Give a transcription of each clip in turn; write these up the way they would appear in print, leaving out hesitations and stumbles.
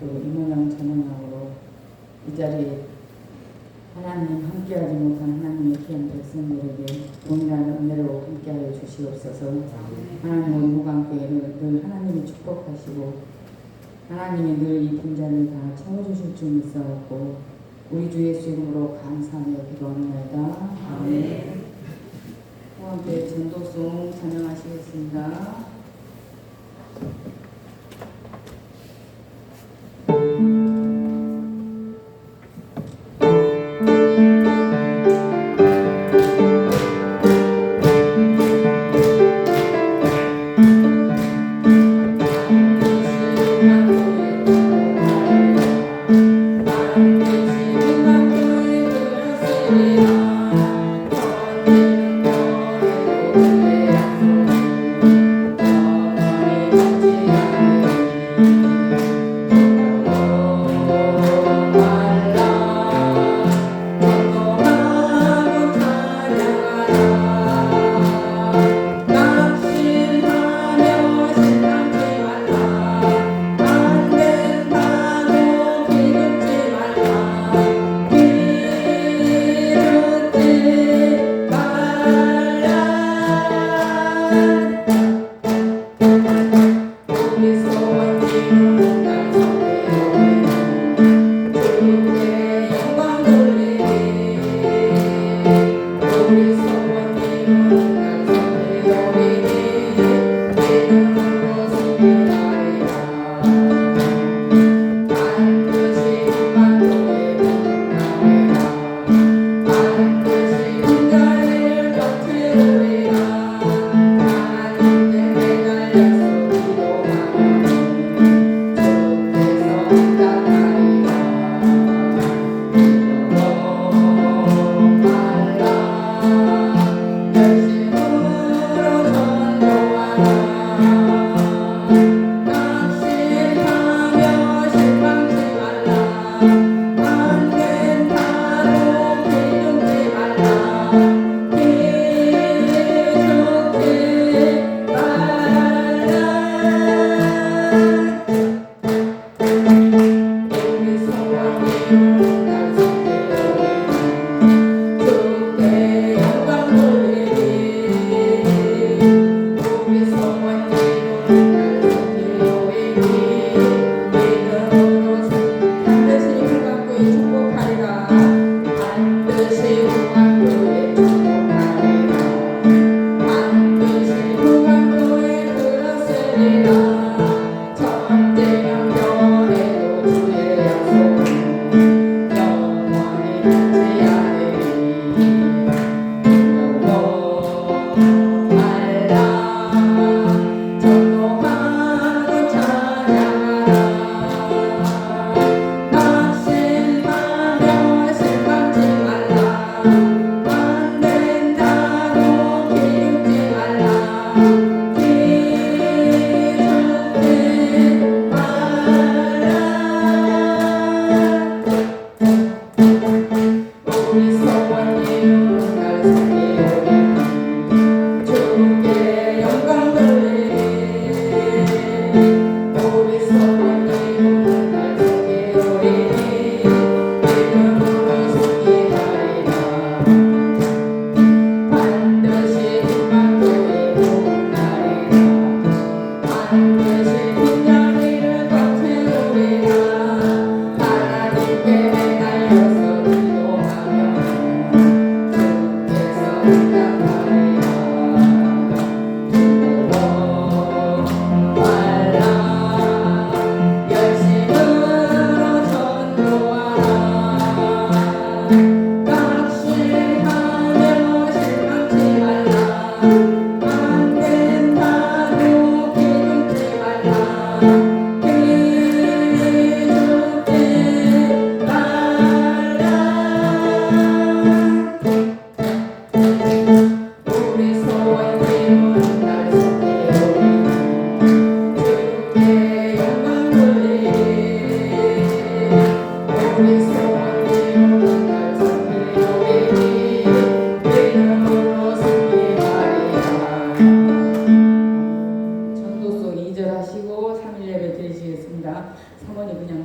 또 임원영 전원장으로 이 자리에 하나님 함께하지 못한 하나님의 귀한 백성들에게 동일한 은혜로 함께하여 주시옵소서. 하나님 우리 호강교회를 늘 하나님이 축복하시고 하나님이 늘 이 분자를 다 채워주실 줄 믿사옵고 우리 주 예수 이름으로 감사하며 기도합니다. 아멘. 호강교회 전도송 찬양하시겠습니다.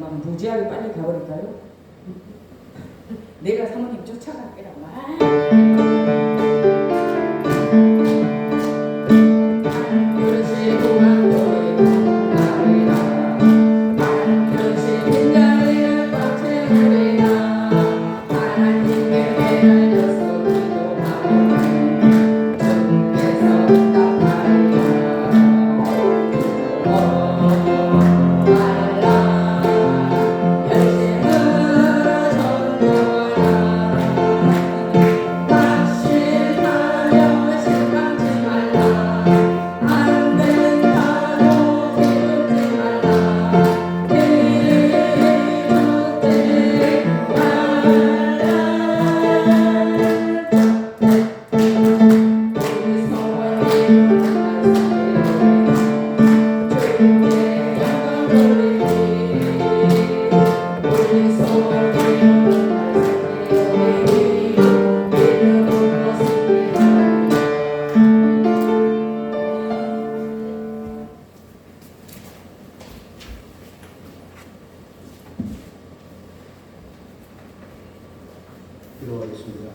하고 무지하게 빨리 가버릴까요? 내가 사모님 쫓아갈게라고 기도하겠습니다.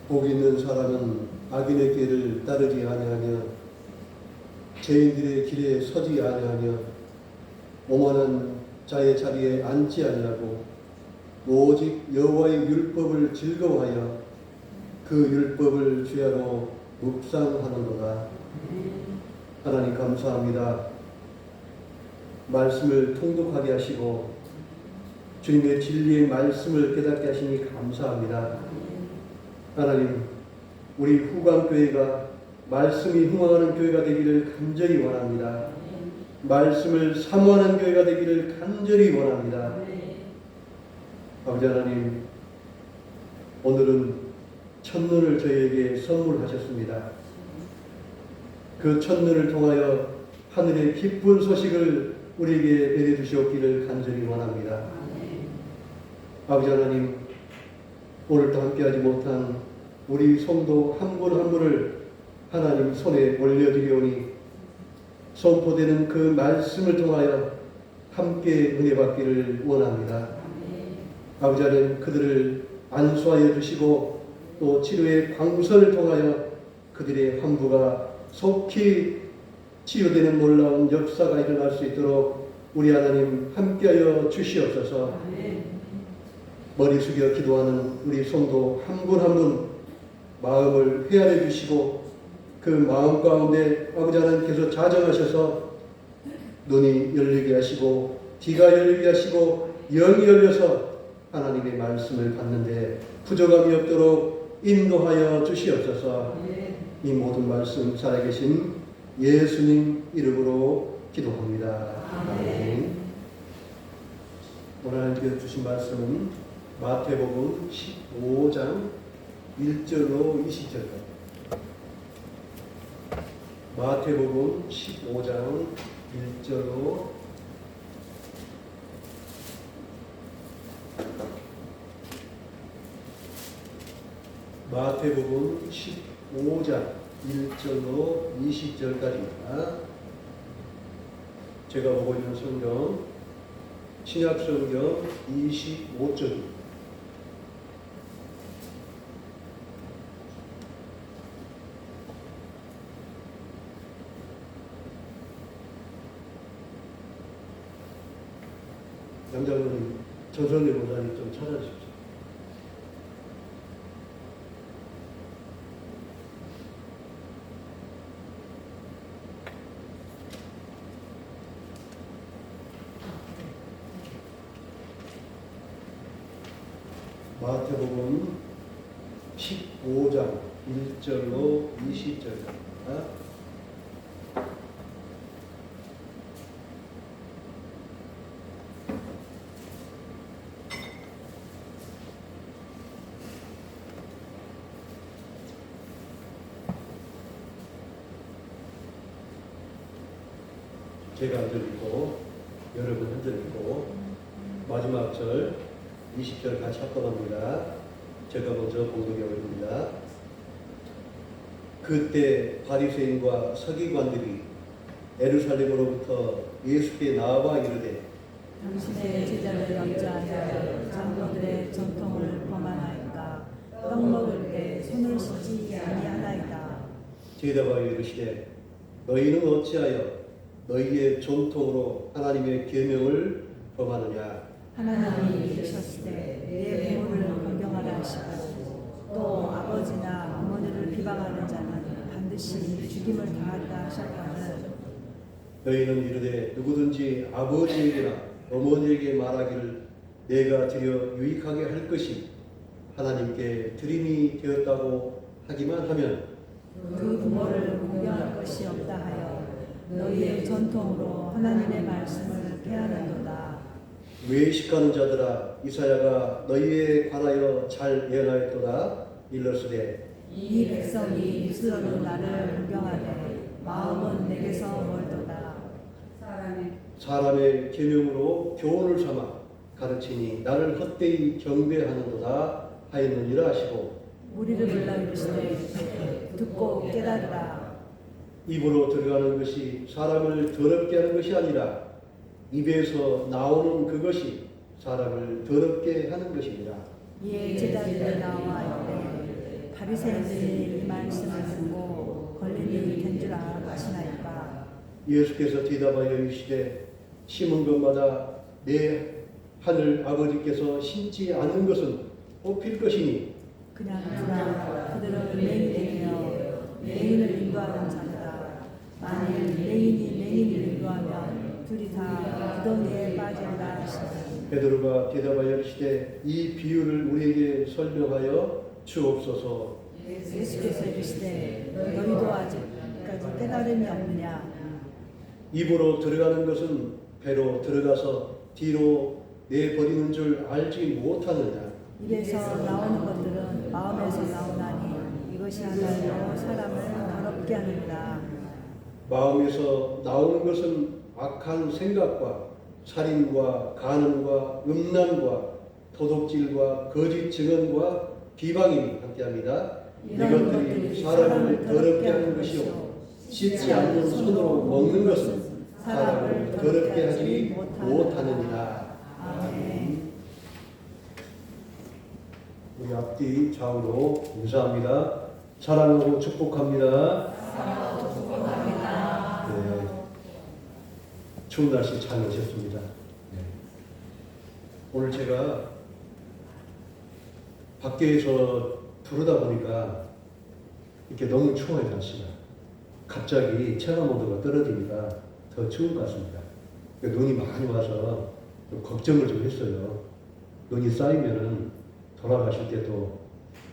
복 있는 사람은 악인의 길을 따르지 아니하며 죄인들의 길에 서지 아니하며 오만한 자의 자리에 앉지 아니하고 오직 여호와의 율법을 즐거워하여 그 율법을 주야로 묵상하는도다. 하나님 감사합니다. 말씀을 통독하게 하시고 주님의 진리의 말씀을 깨닫게 하시니 감사합니다. 하나님, 우리 후광교회가 말씀이 흥황하는 교회가 되기를 간절히 원합니다. 말씀을 사모하는 교회가 되기를 간절히 원합니다. 아버지 하나님, 오늘은 첫눈을 저희에게 선물하셨습니다. 그 첫눈을 통하여 하늘의 기쁜 소식을 우리에게 내려주시옵기를 간절히 원합니다. 아버지 하나님, 오늘도 함께하지 못한 우리 성도 한 분 한 분을 하나님 손에 올려드리오니 선포되는 그 말씀을 통하여 함께 은혜 받기를 원합니다. 아버지 하나님, 그들을 안수하여 주시고 또 치료의 광선을 통하여 그들의 환부가 속히 치유되는 놀라운 역사가 일어날 수 있도록 우리 하나님 함께하여 주시옵소서. 머리 숙여 기도하는 우리 성도 한 분 한 분 마음을 헤아려 주시고 그 마음 가운데 아버지 하나님께서 자정하셔서 눈이 열리게 하시고 귀가 열리게 하시고 영이 열려서 하나님의 말씀을 받는데 부족함이 없도록 인도하여 주시옵소서. 이 모든 말씀 살아계신 예수님 이름으로 기도합니다. 아멘. 오늘 하나님께서 주신 말씀은 마태복음 15장 1절로 20절까지. 마태복음 15장 1절로 마태복음 15장 1절로 20절까지입니다. 제가 보고 있는 성경 신약성경 25쪽입니다. 양장로님, 전설의 보살님 좀 찾아주십시오. 마태복음 15장 1절로 20절입니다. 제가 한 절 읽고 여러분 한 절 읽고 마지막 절 20절 같이 합독합니다. 제가 먼저 봉독해 올립니다. 그때 바리새인과 서기관들이 예루살렘으로부터 예수께 나와 이르되 당신의 제자를 염자하여 장로들의 전통을 범하나이까 떡 먹을 때 손을 씻지 아니하나이다. 대답하여 이르시되 너희는 어찌하여 너희의 전통으로 하나님의 계명을 범하느냐. 하나님이 이르셨을 때 내 부모를 공경하라 하시고 또 아버지나 어머니를 비방하는 자는 반드시 죽임을 당하리라 하셨거늘 너희는 이르되 누구든지 아버지에게나 어머니에게 말하기를 내가 드려 유익하게 할 것이 하나님께 드림이 되었다고 하기만 하면 그 부모를 공경할 것이 없다 하여 너희의 전통으로 하나님의 말씀을 폐하는도다. 외식하는 자들아 이사야가 너희에 관하여 잘 예언하였도다. 일러스되 이 백성이 입술로는 나를 공경하되 마음은 내게서 멀도다. 사람의 계명으로 교훈을 삼아 가르치니 나를 헛되이 경배하는도다 하였느니라 하시고 우리를 불러 이르시되 듣고 깨달으라. 입으로 들어가는 것이 사람을 더럽게 하는 것이 아니라 입에서 나오는 그것이 사람을 더럽게 하는 것이니라. 이에 제자들이 나와 이르되 바리새인들이 이 말씀을 듣고 걸림이 된 줄 아시나이까. 예수께서 대답하여 이르시되 심은 것마다 내 하늘 아버지께서 심지 않은 것은 뽑힐 것이니 그냥 두라. 그들은 맹인이 되어 맹인을 인도하는 자들아. 만일 맹인이 맹인을 인도하면 둘이 다 구덩이에 빠진다 하시니 베드로가 대답하여 이르시되 이 비유를 우리에게 설명하여 주옵소서. 예수께서 이르시되 너희도 아직까지 깨달음이 없느냐. 입으로 들어가는 것은 배로 들어가서 뒤로 내버리는 줄 알지 못하느냐. 입에서 나오는 것들은 마음에서 나오나니 이것이 하나로 사람을 더럽게 하느니라. 마음에서 나오는 것은 악한 생각과 살인과 간음과 음란과 도둑질과 거짓 증언과 비방이 함께합니다. 이것들이 사람을 더럽게 하는 것이요 씻지 않는 손으로 먹는 것은 사람을 더럽게 하지 못하느니라. 아멘. 우리 앞뒤 좌우로 인사합니다. 사랑하고 축복합니다. 네. 추운 날씨 잘 오셨습니다. 네. 오늘 제가 밖에서 부르다 보니까 이렇게 너무 추워요, 날씨가. 갑자기 체감 온도가 떨어지니까 더 추운 것 같습니다. 눈이 많이 와서 좀 걱정을 좀 했어요. 눈이 쌓이면은 돌아가실 때도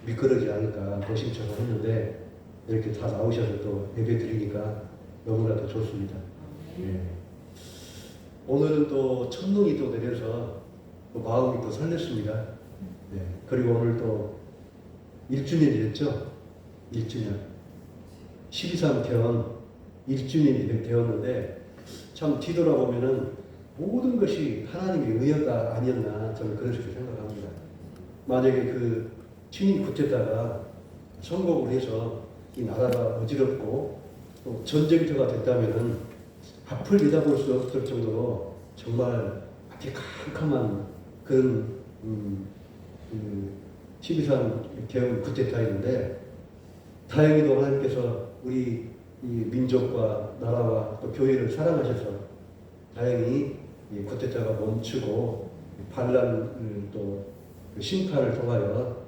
미끄러지지 않을까 조심처럼 했는데 이렇게 다 나오셔서 또 예배 드리니까 너무나도 좋습니다. 예. 오늘은 또 첫눈이 또 내려서 또 마음이 또 설렜습니다. 예. 그리고 오늘 또 1주년이 됐죠? 1주년. 12.3 개헌 1주년이 되었는데 참 뒤돌아보면은 모든 것이 하나님의 은혜가 아니었나 저는 그렇게 생각합니다. 만약에 그 친인 쿠데타가 선거를 해서 이 나라가 어지럽고 또 전쟁터가 됐다면은 앞을 내다볼 수 없을 정도로 정말 아주 캄캄한 그런 12.3 개헌 쿠데타였는데 다행히도 하나님께서 우리 이 민족과 나라와 또 교회를 사랑하셔서 다행히 이 쿠데타가 멈추고 반란을 또 심판을 통하여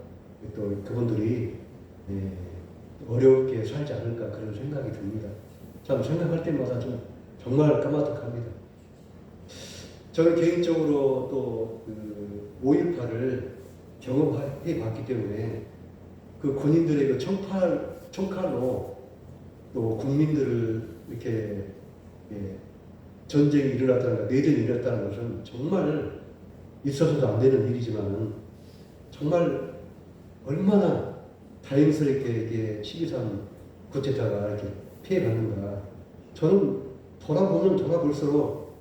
또 그분들이 어렵게 살지 않을까 그런 생각이 듭니다. 참 생각할 때마다 좀 정말 까마득합니다. 저는 개인적으로 또 5.18을 경험해 봤기 때문에 그 군인들의 그 총칼로 또 국민들을 이렇게 전쟁이 일어났다는 내전이 일어났다는 것은 정말 있어서도 안 되는 일이지만 정말 얼마나 다행스럽게 이게 12.3 쿠데타가 이렇게 피해받는가. 저는 돌아보면 돌아볼수록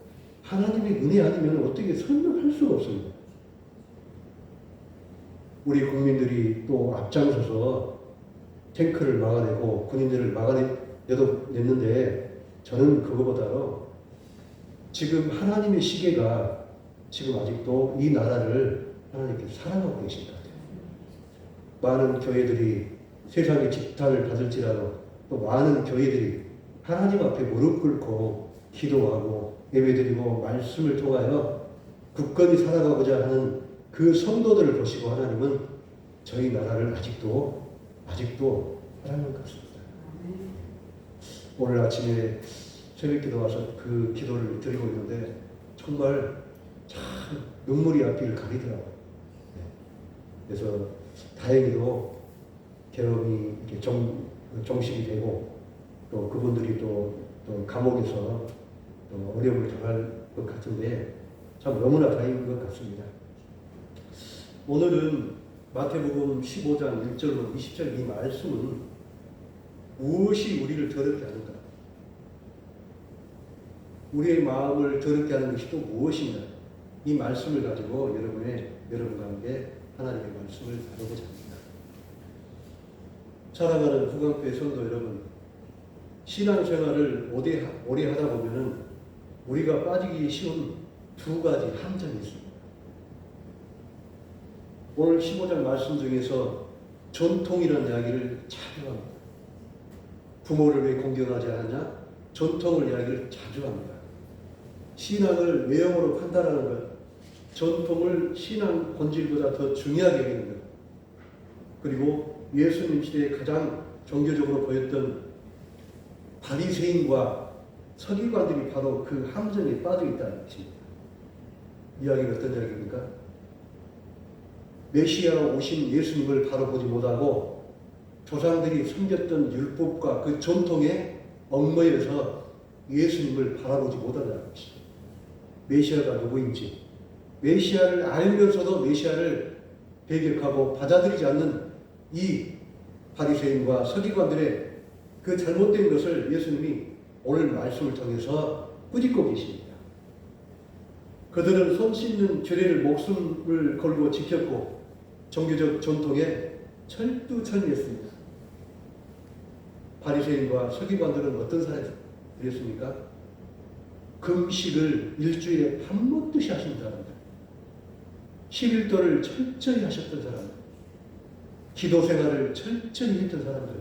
하나님의 은혜 아니면 어떻게 설명할 수가 없습니다. 우리 국민들이 또 앞장서서 탱크를 막아내고 군인들을 막아냈는데 저는 그거보다도 지금 하나님의 시계가 지금 아직도 이 나라를 하나님께서 사랑하고 계신 것 같아요. 많은 교회들이 세상의 지탄을 받을지라도 또 많은 교회들이 하나님 앞에 무릎 꿇고 기도하고 예배드리고 말씀을 통하여 굳건히 살아가고자 하는 그 성도들을 보시고 하나님은 저희 나라를 아직도 사랑하는 것 같습니다. 오늘 아침에 새벽기도 와서 그 기도를 드리고 있는데 정말 참 눈물이 앞뒤를 가리더라고요. 그래서 다행히도 계엄이 이렇게 종식이 되고 또 그분들이 또 감옥에서 또 어려움을 당할 것 같은데 참 너무나 다행인 것 같습니다. 오늘은 마태복음 15장 1절로 20절 이 말씀은 무엇이 우리를 더럽게 하는가? 우리의 마음을 더럽게 하는 것이 또 무엇인가? 이 말씀을 가지고 여러분과 함께 하나님의 말씀을 나누고자 합니다. 사랑하는 후광교회 성도 여러분, 신앙생활을 오래 하다 보면은 우리가 빠지기 쉬운 두 가지 함정이 있습니다. 오늘 15장 말씀 중에서 전통이라는 이야기를 자주 합니다. 부모를 왜 공경하지 않느냐? 전통을 이야기를 자주 합니다. 신앙을 외형으로 판단하는 것, 전통을 신앙 본질보다 더 중요하게 여기는 것, 그리고 예수님 시대에 가장 종교적으로 보였던 바리새인과 서기관들이 바로 그 함정에 빠져 있다는 것입니다. 이야기는 어떤 이야기입니까? 메시아로 오신 예수님을 바로 보지 못하고 조상들이 섬겼던 율법과 그 전통에 얽매여서 예수님을 바라보지 못한다는 것입니다. 메시아가 누구인지, 메시아를 알면서도 메시아를 배격하고 받아들이지 않는 이 바리새인과 서기관들의 그 잘못된 것을 예수님이 오늘 말씀을 통해서 꾸짖고 계십니다. 그들은 손 씻는 규례를 목숨을 걸고 지켰고 종교적 전통에 철두철미했습니다. 바리새인과 서기관들은 어떤 사람이었습니까? 금식을 일주일에 밥 먹듯이 하신 사람들, 11도를 철저히 하셨던 사람들, 기도 생활을 철저히 했던 사람들,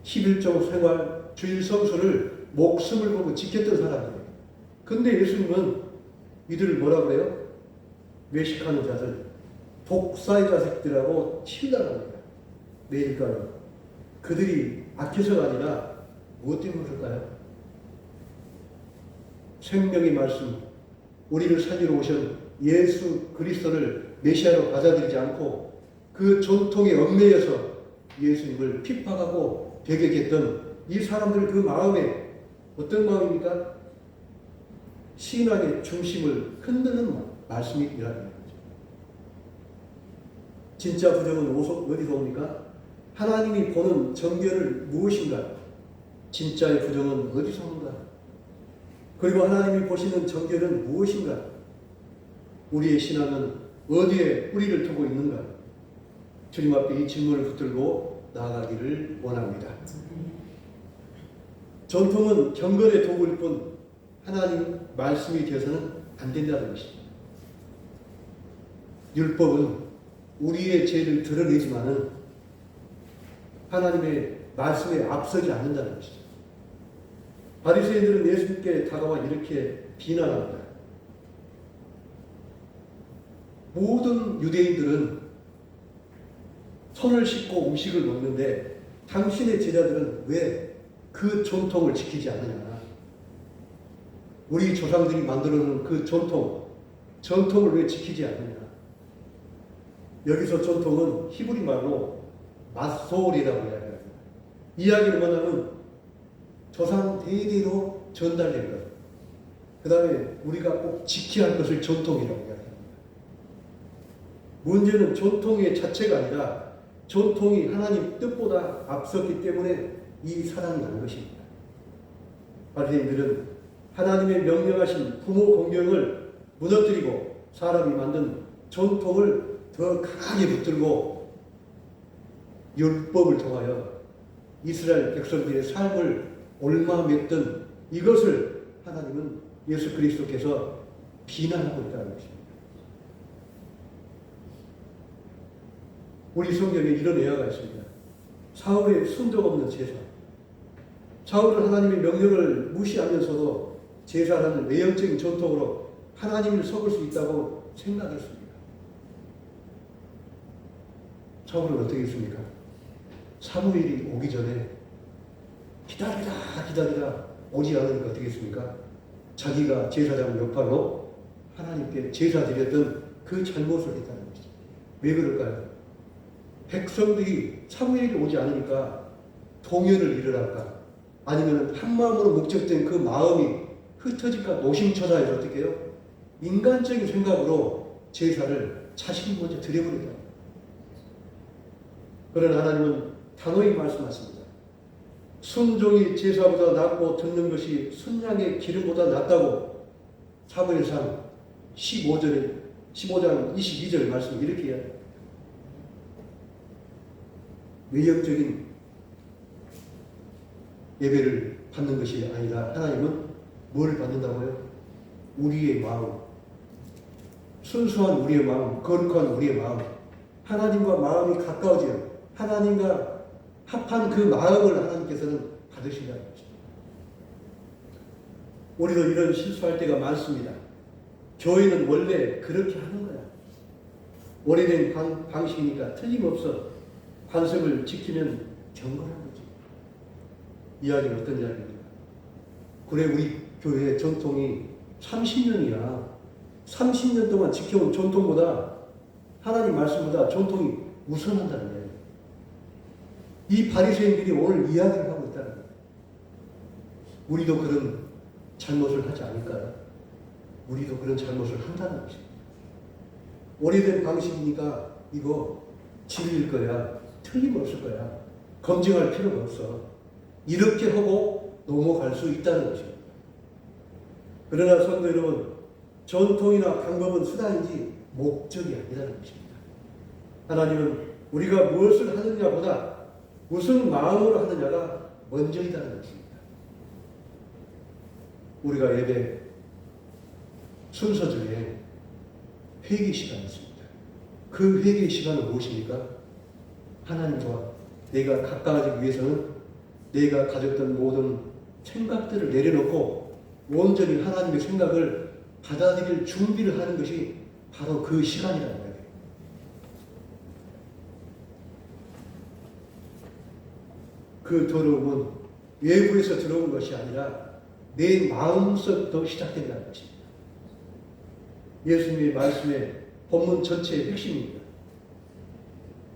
11조 생활, 주일 성수를 목숨을 걸고 지켰던 사람들. 근데 예수님은 이들을 뭐라 그래요? 외식하는 자들, 독사의 자식들하고 치유당합니다. 왜일까요? 그들이 악해서가 아니라 무엇 때문에 그럴까요? 생명의 말씀, 우리를 살리러 오신 예수 그리스도를 메시아로 받아들이지 않고 그 전통에 얽매여서 예수님을 핍박하고 배격했던 이 사람들 그 마음에 어떤 마음입니까? 신앙의 중심을 흔드는 말씀이 이라는 거죠. 진짜 부정은 어디서 옵니까? 하나님이 보는 정결은 무엇인가? 진짜의 부정은 어디서 옵니까? 그리고 하나님이 보시는 정결은 무엇인가? 우리의 신앙은 어디에 뿌리를 두고 있는가? 주님 앞에 이 질문을 붙들고 나아가기를 원합니다. 전통은 경건의 도구일 뿐 하나님 말씀이 되어서는 안 된다는 것입니다. 율법은 우리의 죄를 드러내지만은 하나님의 말씀에 앞서지 않는다는 것이죠. 바리새인들은 예수님께 다가와 이렇게 비난합니다. 모든 유대인들은 손을 씻고 음식을 먹는데 당신의 제자들은 왜 그 전통을 지키지 않느냐? 우리 조상들이 만들어놓은 그 전통을 왜 지키지 않느냐? 여기서 전통은 히브리 말로 마소리라고 이야기합니다. 이야기를 뭐냐면 조상 대대로 전달된 것. 그 다음에 우리가 꼭 지켜야 할 것을 전통이라고 이야기합니다. 문제는 전통의 자체가 아니라 전통이 하나님 뜻보다 앞섰기 때문에 이 사랑이 나는 것입니다. 바리새인들은 하나님의 명령하신 부모 공경을 무너뜨리고 사람이 만든 전통을 더 강하게 붙들고 율법을 통하여 이스라엘 백성들의 삶을 얽매였던 이것을 하나님은 예수 그리스도께서 비난하고 있다는 것입니다. 우리 성경에 이런 예화가 있습니다. 사울의 순종 없는 제사. 사울은 하나님의 명령을 무시하면서도 제사라는 외형적인 전통으로 하나님을 속을 수 있다고 생각했습니다. 사울은 어떻게 했습니까? 사무엘이 오기 전에 기다리다 오지 않으니까 어떻게 했습니까? 자기가 제사장 역할로 하나님께 제사 드렸던 그 잘못을 했다는 것이죠. 왜 그럴까요? 백성들이 사무엘이 오지 않으니까 동요를 일어날까? 아니면 한마음으로 목적된 그 마음이 흩어질까? 노심초사해서 어떻게 해요? 인간적인 생각으로 제사를 자신이 먼저 드려버린다. 그러나 하나님은 단호히 말씀하십니다. 순종이 제사보다 낫고 듣는 것이 순양의 기름보다 낫다고 사무엘상 15장 22절 말씀 이렇게 해요. 외형적인 예배를 받는 것이 아니라 하나님은 뭘 받는다고요? 우리의 마음, 순수한 우리의 마음, 거룩한 우리의 마음, 하나님과 마음이 가까워져요. 하나님과 합한 그 마음을 하나님께서는 받으신다는 것입니다. 우리도 이런 실수할 때가 많습니다. 교회는 원래 그렇게 하는 거야. 오래된 방식이니까 틀림없어 관습을 지키면 경건한 거지. 이야기는 어떤 이야기입니까? 그래 우리 교회 전통이 30년이야. 30년 동안 지켜온 전통보다 하나님 말씀보다 전통이 우선한다는 거예요. 이 바리새인들이 오늘 이야기를 하고 있다는 거예요. 우리도 그런 잘못을 하지 않을까요? 우리도 그런 잘못을 한다는 것입니다. 오래된 방식이니까 이거 진리일 거야. 틀림없을 거야. 검증할 필요가 없어. 이렇게 하고 넘어갈 수 있다는 것입니다. 그러나 성도 여러분, 전통이나 방법은 수단이지 목적이 아니라는 것입니다. 하나님은 우리가 무엇을 하느냐보다 무슨 마음으로 하느냐가 먼저이다는 것입니다. 우리가 예배 순서 중에 회개 시간이 있습니다. 그 회개 시간은 무엇입니까? 하나님과 내가 가까워지기 위해서는 내가 가졌던 모든 생각들을 내려놓고 온전히 하나님의 생각을 받아들일 준비를 하는 것이 바로 그 시간이라는 거예요. 그 더러움은 외부에서 들어온 것이 아니라 내 마음속부터 시작된다는 것입니다. 예수님의 말씀의 본문 전체의 핵심입니다.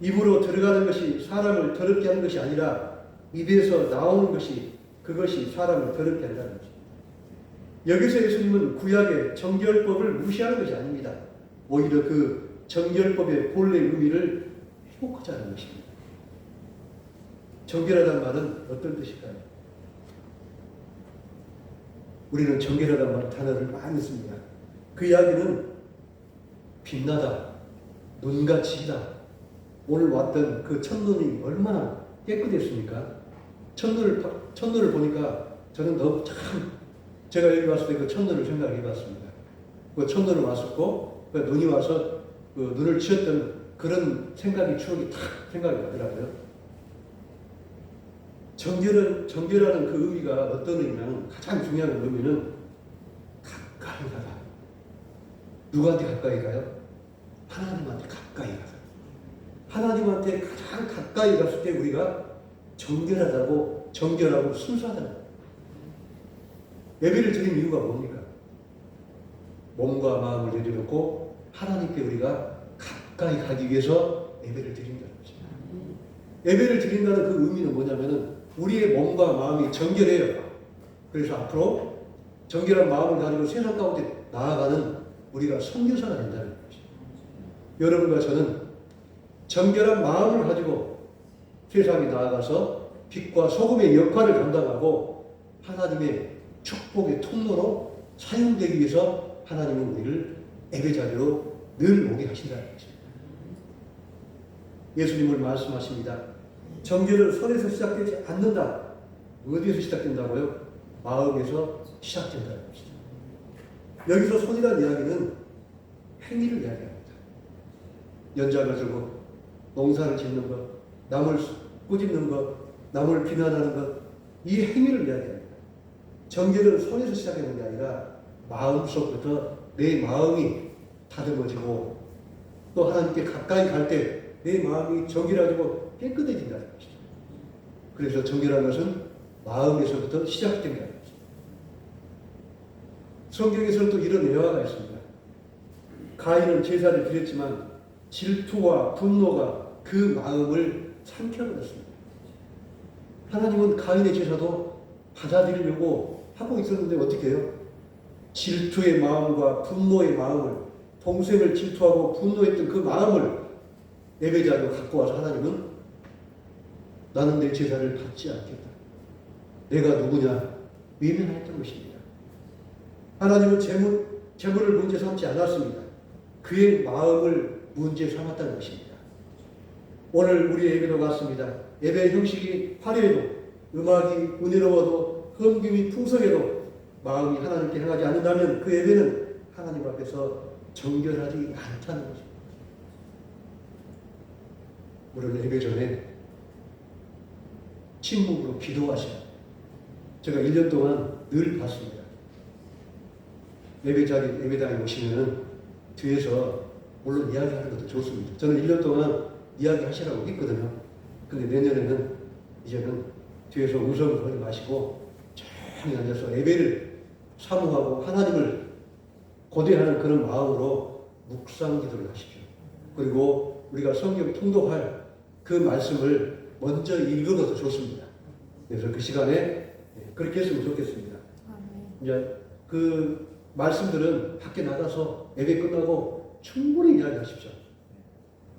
입으로 들어가는 것이 사람을 더럽게 하는 것이 아니라 입에서 나오는 것이 그것이 사람을 더럽게 한다는 것입니다. 여기서 예수님은 구약의 정결법을 무시하는 것이 아닙니다. 오히려 그 정결법의 본래 의미를 회복하자 하는 것입니다. 정결하다는 말은 어떤 뜻일까요? 우리는 정결하다는 단어를 많이 씁니다. 그 이야기는 빛나다, 눈같이 이다. 오늘 왔던 그 첫눈이 얼마나 깨끗했습니까? 첫눈을 보니까 저는 너무 참, 제가 여기 왔을 때 그 첫눈을 생각해 봤습니다. 그 첫눈을 왔었고, 그 눈이 와서 그 눈을 치었던 그런 추억이 탁 생각이 나더라고요. 정결하는 그 의미가 어떤 의미냐면 가장 중요한 의미는 가까이 가다. 누구한테 가까이 가요? 하나님한테 가까이 가다. 하나님한테 가장 가까이 갔을 때 우리가 정결하고 순수하다는 거예요. 예배를 드린 이유가 뭡니까? 몸과 마음을 내려놓고 하나님께 우리가 가까이 가기 위해서 예배를 드린다는 것입니다. 예배를 드린다는 그 의미는 뭐냐면은 우리의 몸과 마음이 정결해요. 그래서 앞으로 정결한 마음을 가지고 세상 가운데 나아가는 우리가 선교사가 된다는 것입니다. 여러분과 저는 정결한 마음을 가지고 세상에 나아가서 빛과 소금의 역할을 감당하고 하나님의 축복의 통로로 사용되기 위해서 하나님은 우리를 예배 자리로 늘 오게 하신다는 것입니다. 예수님을 말씀하십니다. 정결은 손에서 시작되지 않는다. 어디에서 시작된다고요? 마음에서 시작된다는 것이죠. 여기서 손이라는 이야기는 행위를 이야기합니다. 연장을 들고 농사를 짓는 것, 남을 꾸짖는 것, 남을 비난하는 것, 이 행위를 이야기합니다. 정결은 손에서 시작하는 게 아니라 마음속부터 내 마음이 다듬어지고 또 하나님께 가까이 갈 때 내 마음이 정결해지고 깨끗해진다는 것이죠. 그래서 정결한 것은 마음에서부터 시작된다는 것이죠. 성경에서는 또 이런 예화가 있습니다. 가인은 제사를 드렸지만 질투와 분노가 그 마음을 삼켜버렸습니다. 하나님은 가인의 제사도 받아들이려고 하고 있었는데 어떻게 해요? 질투의 마음과 분노의 마음을, 동생을 질투하고 분노했던 그 마음을 예배자로 갖고 와서 하나님은 나는 내 제사를 받지 않겠다. 내가 누구냐? 외면했던 것입니다. 하나님은 재물을 문제 삼지 않았습니다. 그의 마음을 문제 삼았다는 것입니다. 오늘 우리 예배도 같습니다. 예배 형식이 화려해도, 음악이 은혜로워도, 헌금이 풍성해도 마음이 하나님께 향하지 않는다면 그 예배는 하나님 앞에서 정결하지 않다는 것입니다. 오늘 예배 전에 침묵으로 기도하시라. 제가 1년 동안 늘 봤습니다. 예배당에 오시면은 뒤에서 물론 이야기하는 것도 좋습니다. 저는 1년 동안 이야기하시라고 했거든요. 근데 내년에는 이제는 뒤에서 우성을 하지 마시고 조용히 앉아서 예배를 사모하고 하나님을 고대하는 그런 마음으로 묵상 기도를 하십시오. 그리고 우리가 성경 통독할 그 말씀을 먼저 읽어도 좋습니다. 그래서 그 시간에 그렇게 했으면 좋겠습니다. 이제 그 말씀들은 밖에 나가서 예배 끝나고 충분히 이야기하십시오.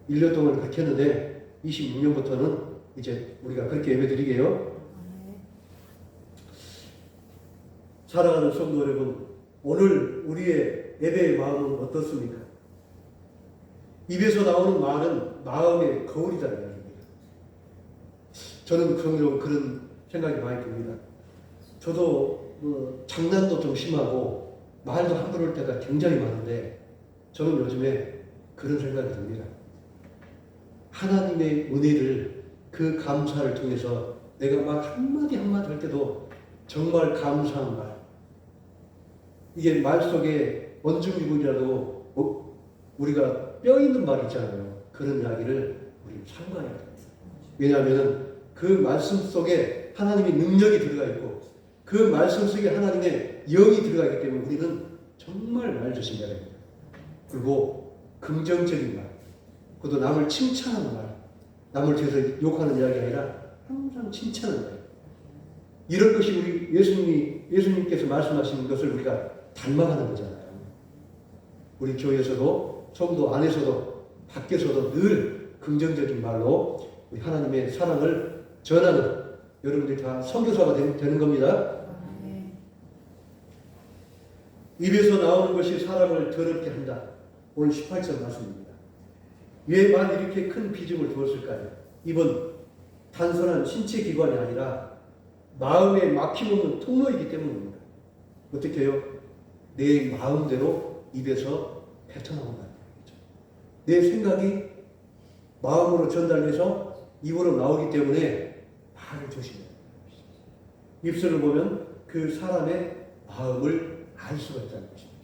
1년 동안 그렇게 했는데 26년부터는 이제 우리가 그렇게 예배 드리게요. 사랑하는 성도 여러분, 오늘 우리의 예배의 마음은 어떻습니까? 입에서 나오는 말은 마음의 거울이라는 이야기입니다. 저는 그런 생각이 많이 듭니다. 저도 장난도 좀 심하고 말도 함부로할 때가 굉장히 많은데 저는 요즘에 그런 생각이 듭니다. 하나님의 은혜를 그 감사를 통해서 내가 말 한마디 할 때도 정말 감사한 말, 이게 말 속에 원중미군이라도 우리가 뼈 있는 말 있잖아요. 그런 이야기를 우리 삼가해야 됩니다. 왜냐하면 그 말씀 속에 하나님의 능력이 들어가 있고 그 말씀 속에 하나님의 영이 들어가 있기 때문에 우리는 정말 말 조심해야 됩니다. 그리고 긍정적인 말, 그것도 남을 칭찬하는 말, 남을 뒤에서 욕하는 이야기가 아니라 항상 칭찬하는 말. 이런 것이 우리 예수님께서 말씀하시는 것을 우리가 닮아가는 거잖아요. 우리 교회에서도 성도 안에서도 밖에서도 늘 긍정적인 말로 우리 하나님의 사랑을 전하는 여러분들이 다 선교사가 되는 겁니다. 입에서 나오는 것이 사람을 더럽게 한다. 오늘 18절 말씀입니다. 왜만 이렇게 큰 비중을 두었을까요? 입은 단순한 신체 기관이 아니라 마음에 막힘없는 통로이기 때문입니다. 어떻게 해요? 내 마음대로 입에서 뱉어나온다는 거죠. 내 생각이 마음으로 전달돼서 입으로 나오기 때문에 말을 조심해야 합니다. 입술을 보면 그 사람의 마음을 알 수가 있다는 것입니다.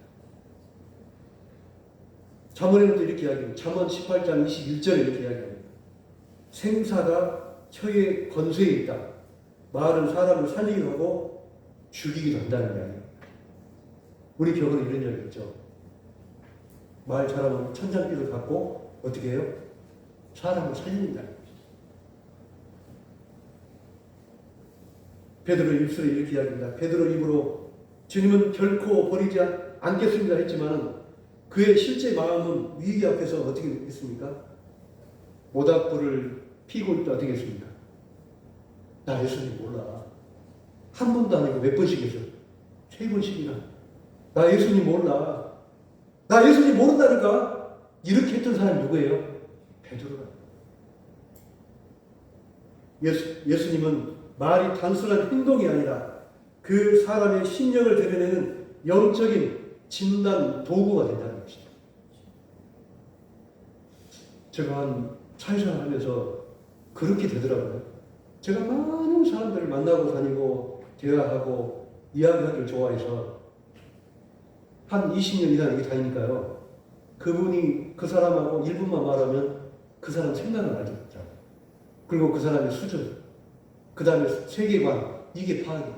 잠언에는 이렇게 이야기합니다. 잠언 18장 21절에 이렇게 이야기합니다. 생사가 혀의 건수에 있다. 말은 사람을 살리기도 하고 죽이기도 한다는 이야기입니다. 우리 교회는 이런 이야기 있죠. 말 잘하면 천장길을 갖고 어떻게 해요? 사람을 살린다는 거죠. 베드로 입술에 이렇게 이야기합니다. 베드로 입으로 주님은 결코 버리지 않겠습니다 했지만 그의 실제 마음은 위기 앞에서 어떻게 했습니까? 모닥불을 피고 있다 어떻게 했습니까? 나 예수님 몰라. 한 번도 아니고 몇 번씩 했어? 3번씩이나. 나 예수님 몰라. 나 예수님 모른다니까. 이렇게 했던 사람이 누구예요? 베드로가. 예수님은 말이 단순한 행동이 아니라 그 사람의 심령을 드러내는 영적인 진단 도구가 된다는 것입니다. 제가 한 사회생활 하면서 그렇게 되더라고요. 제가 많은 사람들을 만나고 다니고 대화하고 이야기하기를 좋아해서 한 20년 이상 여기 다니니까요. 그분이 그 사람하고 1분만 말하면 그 사람 생각을 알게 됐더라고요. 그리고 그 사람의 수준, 그 다음에 세계관, 이게 파악이.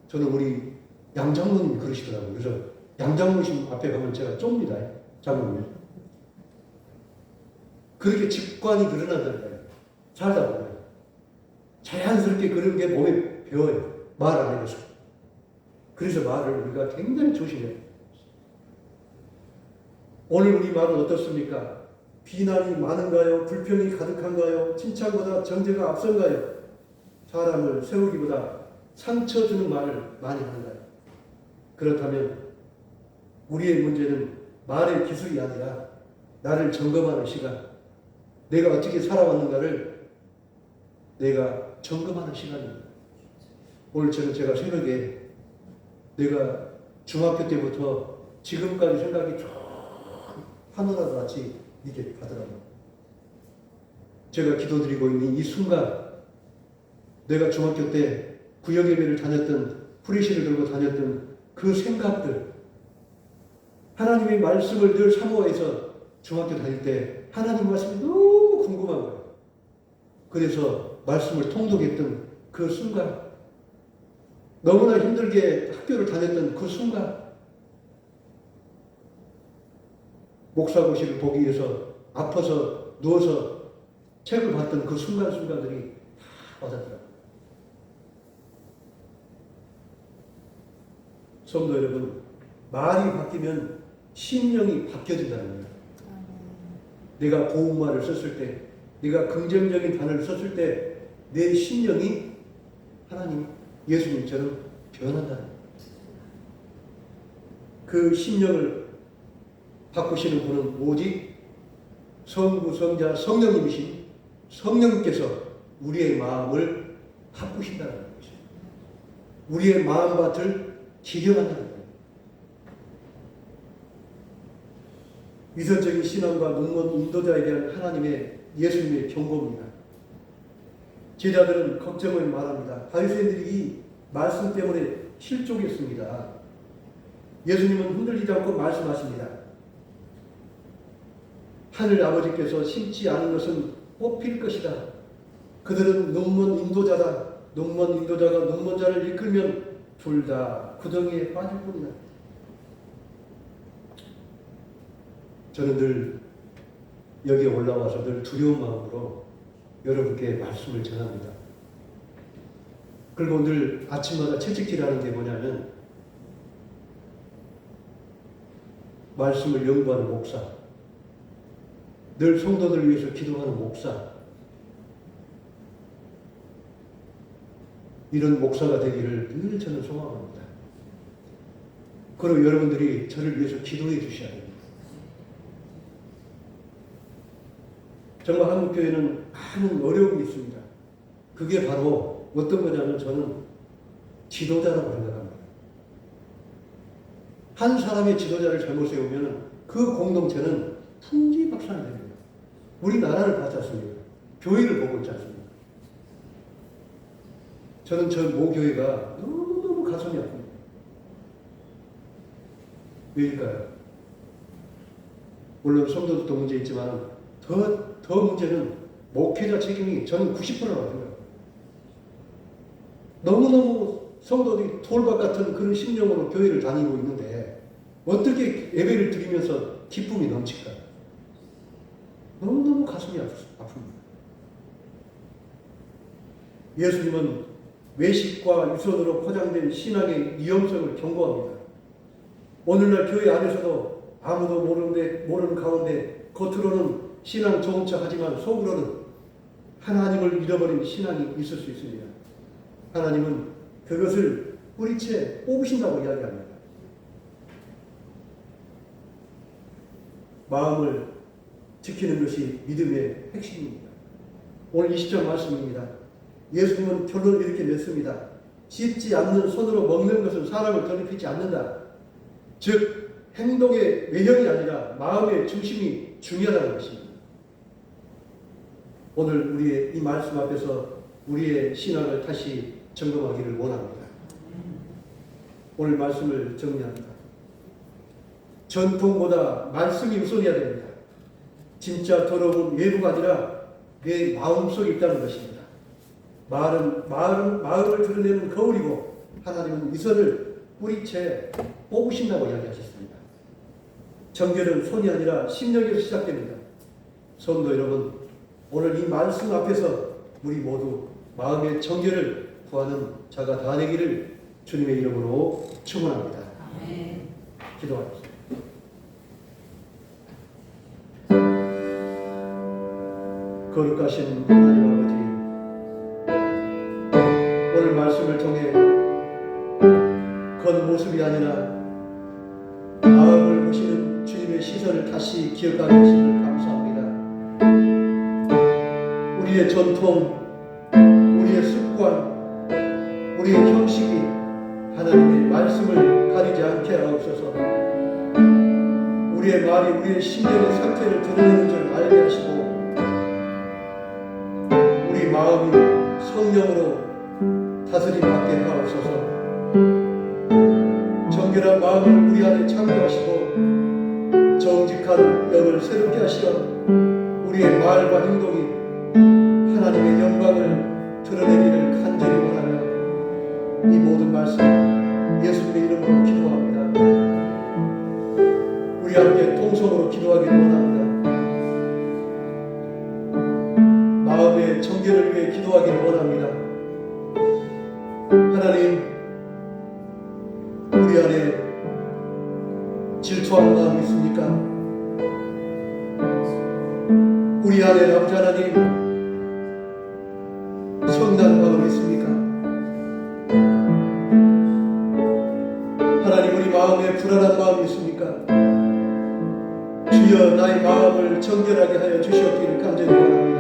저는 우리 양장로님이 그러시더라고요. 그래서 양장로님 앞에 가면 제가 좁니다. 장로님. 그렇게 직관이 드러난다는 거예요. 살다 보면. 자연스럽게 그런 게 몸에 배워요. 말 안 해서. 그래서 말을 우리가 굉장히 조심해요. 오늘 우리 말은 어떻습니까? 비난이 많은가요? 불평이 가득한가요? 칭찬보다 정죄가 앞선가요? 사람을 세우기보다 상처 주는 말을 많이 하는가요? 그렇다면 우리의 문제는 말의 기술이 아니라 나를 점검하는 시간, 내가 어떻게 살아왔는가를 내가 점검하는 시간입니다. 오늘 제가 새벽에 내가 중학교 때부터 지금까지 생각이 쭉 하늘하고 같이 이렇게 가더라고요. 제가 기도드리고 있는 이 순간, 내가 중학교 때 구역예배를 다녔던, 프리시를 들고 다녔던 그 생각들, 하나님의 말씀을 늘 사모해서 중학교 다닐 때 하나님 말씀이 너무 궁금한 거예요. 그래서 말씀을 통독했던 그 순간, 너무나 힘들게 학교를 다녔던 그 순간, 목사고시를 보기 위해서 아파서 누워서 책을 봤던 그 순간순간들이 다 와닿더라고요. 성도 여러분, 말이 바뀌면 심령이 바뀌어진다는 거예요. 내가 고운 말을 썼을 때, 내가 긍정적인 단어를 썼을 때 내 심령이 하나님, 예수님처럼 변한다는 거예요. 그 심령을 바꾸시는 분은 오직 성부, 성자, 성령님이신 성령님께서 우리의 마음을 바꾸신다는 것이죠. 우리의 마음밭을 기경한다는 거예요. 위선적인 신앙과 눈먼 인도자에 대한 하나님의 예수님의 경고입니다. 제자들은 걱정을 말합니다. 바리새인들이 이 말씀 때문에 실족했습니다. 예수님은 흔들리지 않고 말씀하십니다. 하늘 아버지께서 심지 않은 것은 뽑힐 것이다. 그들은 눈먼 인도자다. 눈먼 인도자가 눈먼 자를 이끌면 둘 다 구덩이에 빠질 뿐이다. 저는 늘 여기에 올라와서 늘 두려운 마음으로 여러분께 말씀을 전합니다. 그리고 늘 아침마다 채찍질하는 게 뭐냐면 말씀을 연구하는 목사, 늘 성도들을 위해서 기도하는 목사, 이런 목사가 되기를 늘 저는 소망합니다. 그리고 여러분들이 저를 위해서 기도해 주셔야 됩니다. 정말 한국교회는 많은 어려움이 있습니다. 그게 바로 어떤 거냐면 저는 지도자라고 생각합니다. 한 사람의 지도자를 잘못 세우면 그 공동체는 풍지박산이 됩니다. 우리나라를 봤지 않습니까? 교회를 보고 있지 않습니까? 저는 저 모교회가 너무너무 가슴이 아픕니다. 왜일까요? 물론 성도들도 문제 있지만 더 문제는 목회자 책임이 저는 90%라고 생각합니다. 너무너무 성도들이 돌박 같은 그런 심령으로 교회를 다니고 있는데 어떻게 예배를 드리면서 기쁨이 넘칠까요? 너무너무 가슴이 아픕니다. 예수님은 외식과 유선으로 포장된 신앙의 위험성을 경고합니다. 오늘날 교회 안에서도 아무도 모르는 가운데 겉으로는 신앙 좋은 척 하지만 속으로는 하나님을 잃어버린 신앙이 있을 수 있습니다. 하나님은 그것을 뿌리채 뽑으신다고 이야기합니다. 마음을 지키는 것이 믿음의 핵심입니다. 오늘 20절 말씀입니다. 예수님은 결론을 이렇게 냈습니다. 씻지 않는 손으로 먹는 것은 사람을 더럽히지 않는다. 즉 행동의 외형이 아니라 마음의 중심이 중요하다는 것입니다. 오늘 우리의 이 말씀 앞에서 우리의 신앙을 다시 점검하기를 원합니다. 오늘 말씀을 정리합니다. 전통보다 말씀이 우선이어야 됩니다. 진짜 더러움은 외부가 아니라 내 마음속에 있다는 것입니다. 마음을 드러내는 거울이고 하나님은 이 선을 뿌리채 뽑으신다고 이야기하셨습니다. 정결은 손이 아니라 심령에서 시작됩니다. 성도 여러분, 오늘 이 말씀 앞에서 우리 모두 마음의 정결을 구하는 자가 다 되기를 주님의 이름으로 축원합니다. 기도하겠습니다. 거룩하신 하나님 아버지, 오늘 말씀을 통해 겉모습이 아니라 마음을 보시는 주님의 시선을 다시 기억하게 하심을 감사합니다. 우리의 전통, 우리의 습관, 우리의 형식이 하나님의 말씀을 가리지 않게 하옵소서. 우리의 말이 우리의 심령의 상태를 드러내는 줄 알게 하시고 우리 마음이 성령으로 다스림 받게 하옵소서. 정결한 마음을 우리 안에 창조하시고 정직한 영을 새롭게 하시어 우리의 말과 행동이 하나님의 영광을 드러내기를 간절히 원하며 이 모든 말씀 예수님의 이름으로 기도합니다. 우리 함께 통성으로 기도하기를 원합니다. 마음의 정결을 위해 기도하기를 원합니다. 하나님, 우리 안에 질투하는 마음이 있습니까? 우리 안에 아버지 하나님 성난 마음이 있습니까? 하나님, 우리 마음에 불안한 마음이 있습니까? 주여, 나의 마음을 정결하게 하여 주시옵기를 간절히 원합니다.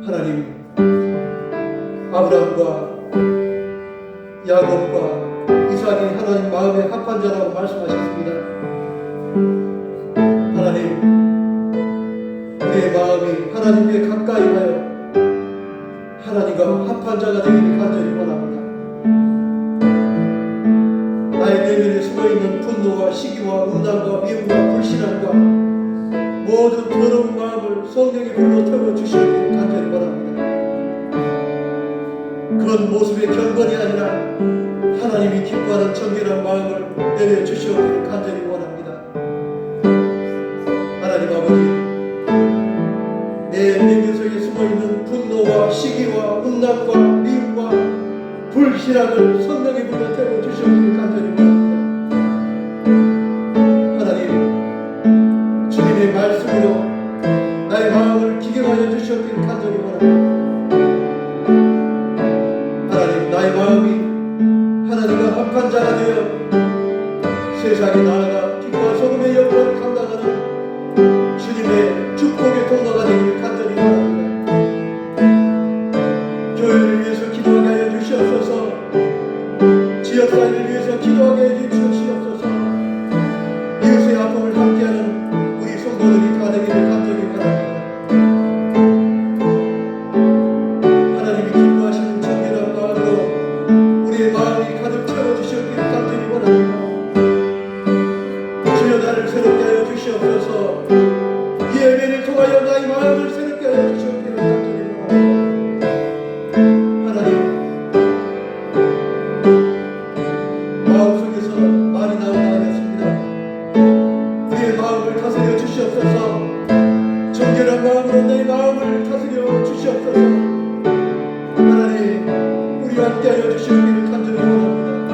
하나님, 아브라함과 야곱과 이삭이 하나님 마음에 합한 자라고 말씀하셨습니다. 하나님, 우리의 마음이 하나님께 가까이 하여 하나님과 합한 자가 되기를 간절히 원합니다. 나의 내면에 숨어있는 분노와 시기와 음란과 미움과 불신함과 모든 더러운 마음을 성령의 불로 태워 주시기를 간절히 원합니다. 그런 모습의 경건이 아니라 하나님이 기뻐하는 정결한 마음을 내려주시옵기를 간절히 원합니다. 하나님 아버지, 내 내면 속에 숨어있는 분노와 시기와 음란과 미움과 불신앙을 성령의 불로 태워 주시옵기를 간절히 원합니다. 하나님, 주님의 말씀으로 나의 마음을 기경하여 주시옵기를 간절히 원합니다. 하나님, 나의 마음이 하나님과 합한 자가 되어 세상에 나아가 빛과 소금의 역할을 감당하는 주님의 축복의 통로가 되기를 간절히 바랍니다. 교회를 위해서 기도하게 하여 주시옵소서. 지역사회를 위해서 기도하게 해 주시옵소서. 이웃의 아픔을 함께하는 우리 성도들이 다 되기를 간절히 바랍니다. 하나님이 기뻐하시는 정결한 마음으로 우리의 마음이 가득 채워주시옵기를 간절히 원합니다. 주여, 나를 새롭게 하여 주시옵소서. 이 예배를 통하여 나의 마음을 새롭게 하여 주시옵기를 간절히 원합니다. 하나님, 마음속에서 말이 나오나 하였습니다. 우리의 마음을 다스려 주시옵소서. 정결한 마음으로 내 마음을 다스려 주시옵소서. 하나님, 우리와 함께하여 주시옵기를 간절히 원합니다.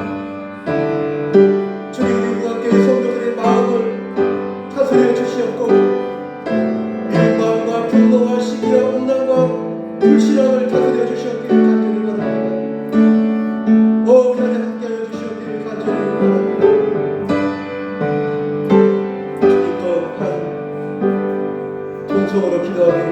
주님, 우리와 함께 성도들의 마음을 다스려 주시옵고 미운 마음과 분노와 시기와 음란과 불신앙을 다스려 주시옵기를 간절히 원합니다. 우리 안에 함께하여 주시옵기를 간절히 원합니다. 주님, 또한 통성으로 기도하기를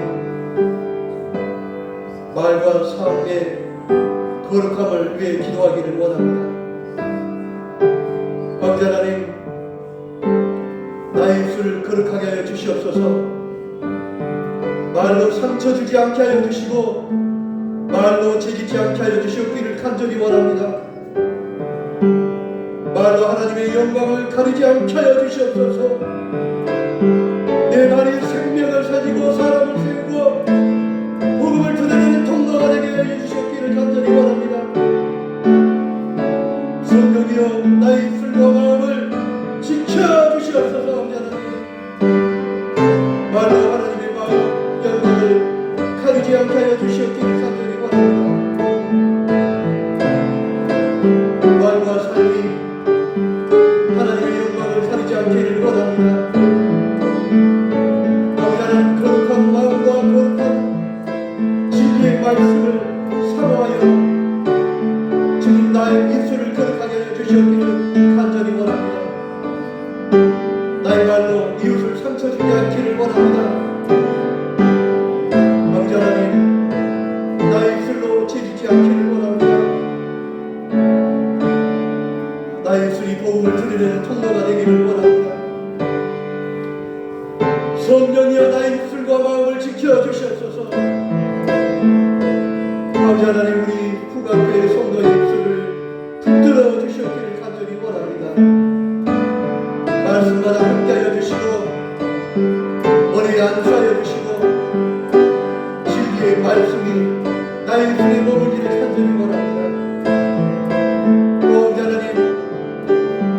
멈춰주지 않게 하여 주시고 말로 재짓지 않게 하여 주시옵기를 간절히 원합니다. 말로 하나님의 영광을 가리지 않게 하여 주시옵소서. 내 말이 생명을 살리고 사람을 세우고 복음을 드러내는 통로가 되게 하여 주시옵기를 간절히 원합니다. 성령이여 나의 입술과 마음을 지켜주시옵소서. 말로 하나님의 마음 영광을 가리지 않게 하여 주시옵기를 간절히 원합니다. 말과 삶이 하나님의 영광을 가리지 않기를 원합니다. 아버지 하나님 거룩한 마음과 거룩한 진리의 말씀을 사모하여 주님 나의 입술을 거룩하게 하여 주시옵기를 간절히 원합니다. 나의 말로 이웃을 상처 주지 않기를 원합니다. 아버지 하나님 나의 입술로 재짓지 않기를 원합니다. 나의 입술이 복음을 드리는 통로가 되기를 원합니다. 성령이여 나의 입술과 마음을 지켜주시옵소서. 아버지 하나님 우리 후각교회 성도의 입술을 붙들어 주시옵기를 간절히 원합니다. 말씀마다 함께하여 주시고 머리에 안수하여 주시고 진리의 말씀이 나의 입술에 머물기를 간절히 원합니다. 아버지 하나님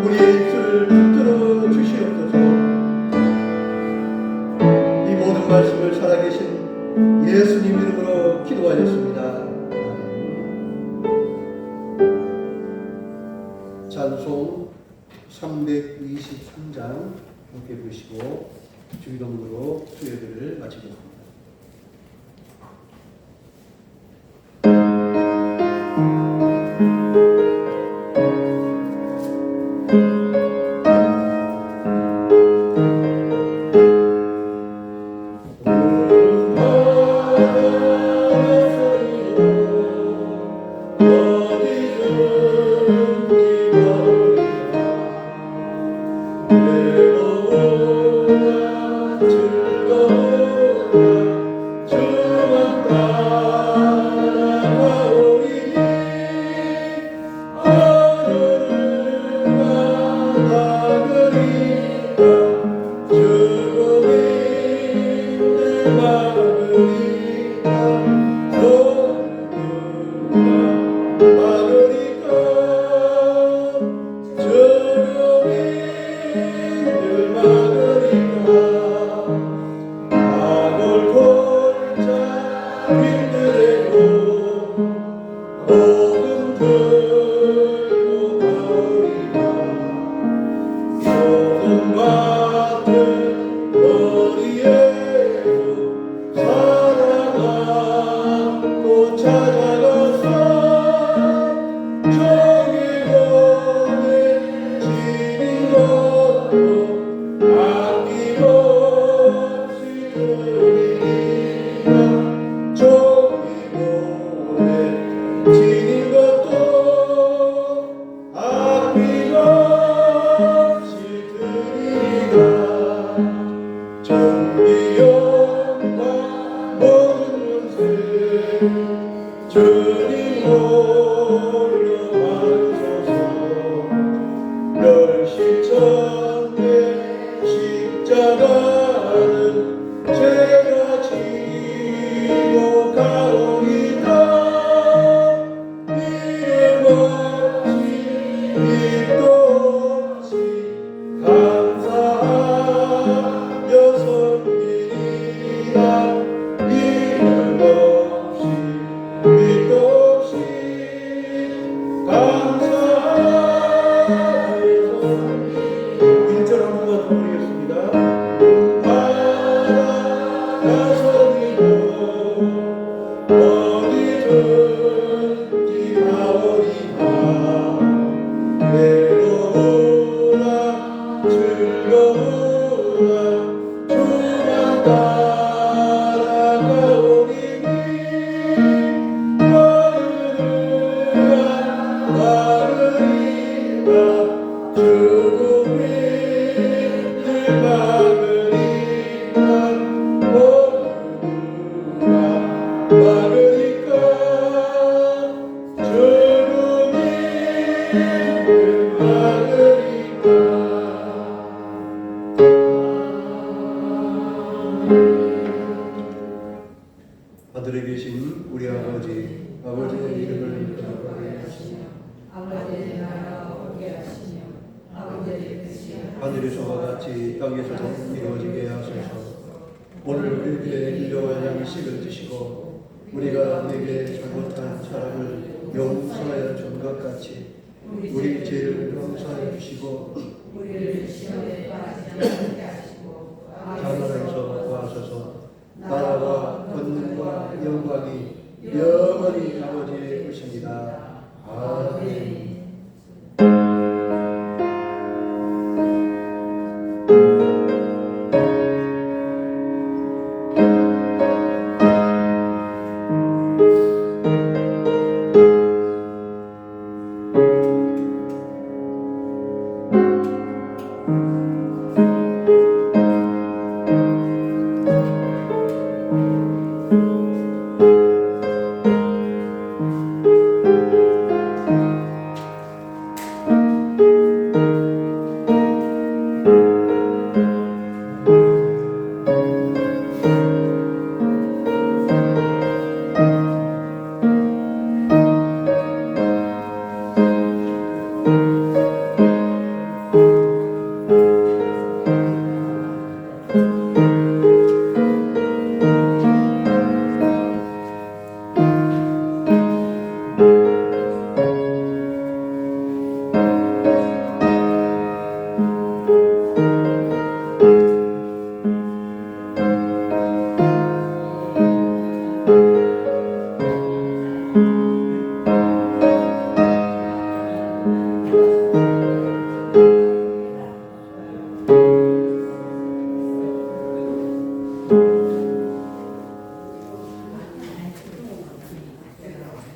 우리의 입술을 붙들어 주시옵소서. 이 모든 말씀을 살아계신 예수님 이름으로 기도하였습니다. 찬송 323장 함께 보시고 주기도문으로 수요일을 마치겠습니다. 늘 막으리라 하늘에서와 같이 땅에서도 이루어지게 하소서. 오늘 우리에게 일용할 양식을 드시고 우리가 우리에게 잘못한 사람을 용서하여 준 것 같이 우리 죄를 용서해 주시고 우리를 시험에 빠지지 않게 하시고 자만에서 구하소서. 나라와 권능과 영광이 영원히 아버지의 것입니다.